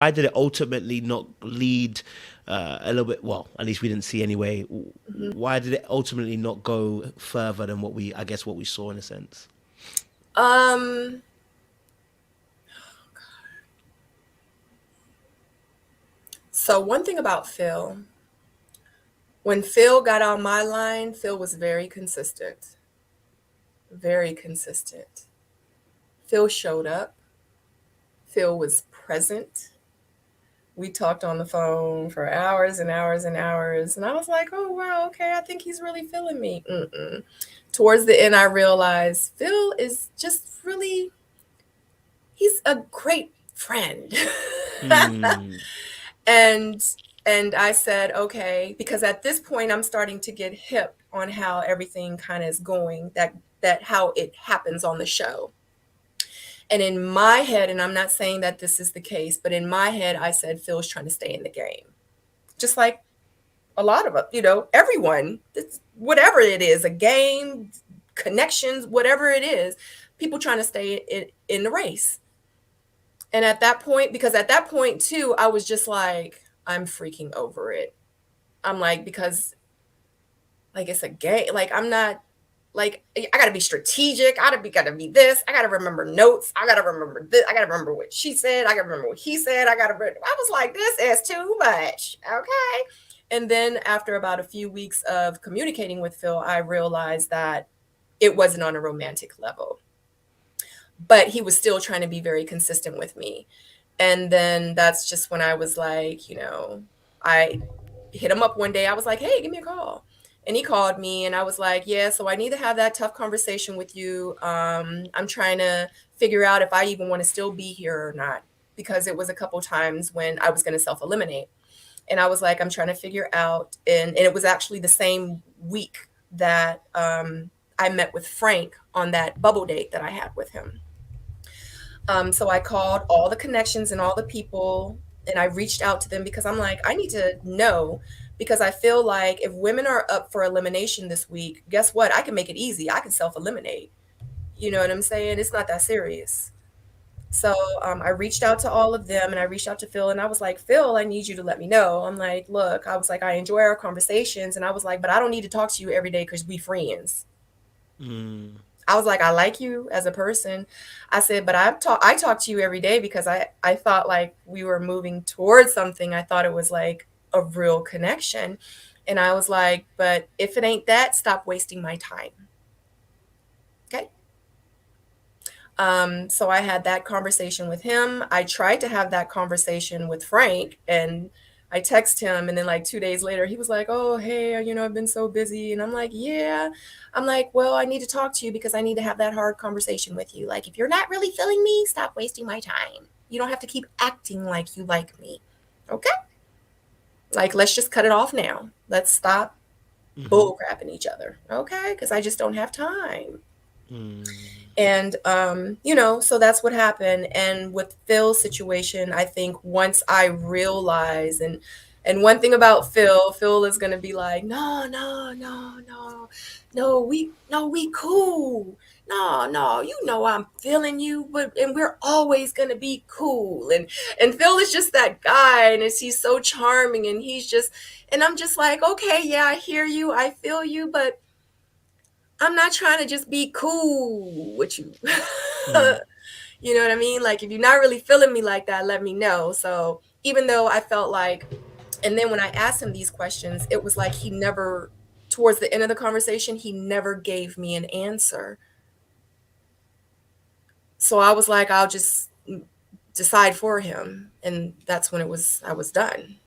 Why did it ultimately not lead a little bit? Well, at least we didn't see anyway. Mhm. Why did it ultimately not go further than what I guess, what we saw in a sense? Um, so one thing about Phil, when Phil got on my line, Phil was very consistent. Very consistent. Phil showed up. Phil was present. We talked on the phone for hours and hours and hours. And I was like, oh, wow, okay, I think he's really feeling me. Mm-mm. Towards the end, I realized Phil is just really, he's a great friend. Mm, and and I said, okay, because at this point I'm starting to get hip on how everything kind of is going, that how it happens on the show. And in my head, and I'm not saying that this is the case, but in my head, I said Phil's trying to stay in the game. Just like a lot of us, everyone, it's whatever it is, a game, connections, whatever it is, people trying to stay in the race. And at that point, because at that point too, I was just like, I'm freaking over it. I'm like, because like it's a game. Like I'm not like I gotta be strategic. I gotta be this. I gotta remember notes. I gotta remember this. I gotta remember what she said. I gotta remember what he said. I was like, this is too much. Okay. And then after about a few weeks of communicating with Phil, I realized that it wasn't on a romantic level. But he was still trying to be very consistent with me. And then that's just when I was like, I hit him up one day. I was like, hey, give me a call. And he called me and I was like, yeah, so I need to have that tough conversation with you. I'm trying to figure out if I even want to still be here or not, because it was a couple times when I was going to self eliminate. And I was like, I'm trying to figure out. And it was actually the same week that I met with Frank on that bubble date that I had with him. So I called all the connections and all the people and I reached out to them because I'm like, I need to know, because I feel like if women are up for elimination this week, guess what? I can make it easy. I can self eliminate. You know what I'm saying? It's not that serious. So I reached out to all of them and I reached out to Phil and I was like, Phil, I need you to let me know. I'm like, look, I was like, I enjoy our conversations. And I was like, but I don't need to talk to you every day because we friends. mm, I was like, I like you as a person. I said, but I talk to you every day because I thought like we were moving towards something. I thought it was like a real connection. And I was like, but if it ain't that, stop wasting my time. Okay. So I had that conversation with him. I tried to have that conversation with Frank and I text him and then like 2 days later he was like, oh hey, I've been so busy. And I'm like, yeah. I'm like, well, I need to talk to you because I need to have that hard conversation with you. Like, if you're not really feeling me, stop wasting my time. You don't have to keep acting like you like me. Okay? Like, let's just cut it off now. Let's stop mm-hmm, bull crapping each other. Okay? Because I just don't have time. mm, And so that's what happened. And with Phil's situation, I think once I realize, and one thing about Phil is gonna be like, no, no, no, no, no, we cool. No, no, I'm feeling you, but and we're always gonna be cool. And Phil is just that guy, and he's so charming, and and I'm just like, okay, yeah, I hear you, I feel you, but I'm not trying to just be cool with you. mm. You know what I mean? Like, if you're not really feeling me like that, let me know. So, even though I felt like, and then when I asked him these questions, it was like he never, towards the end of the conversation, he never gave me an answer. So I was like, I'll just decide for him. And that's when I was done.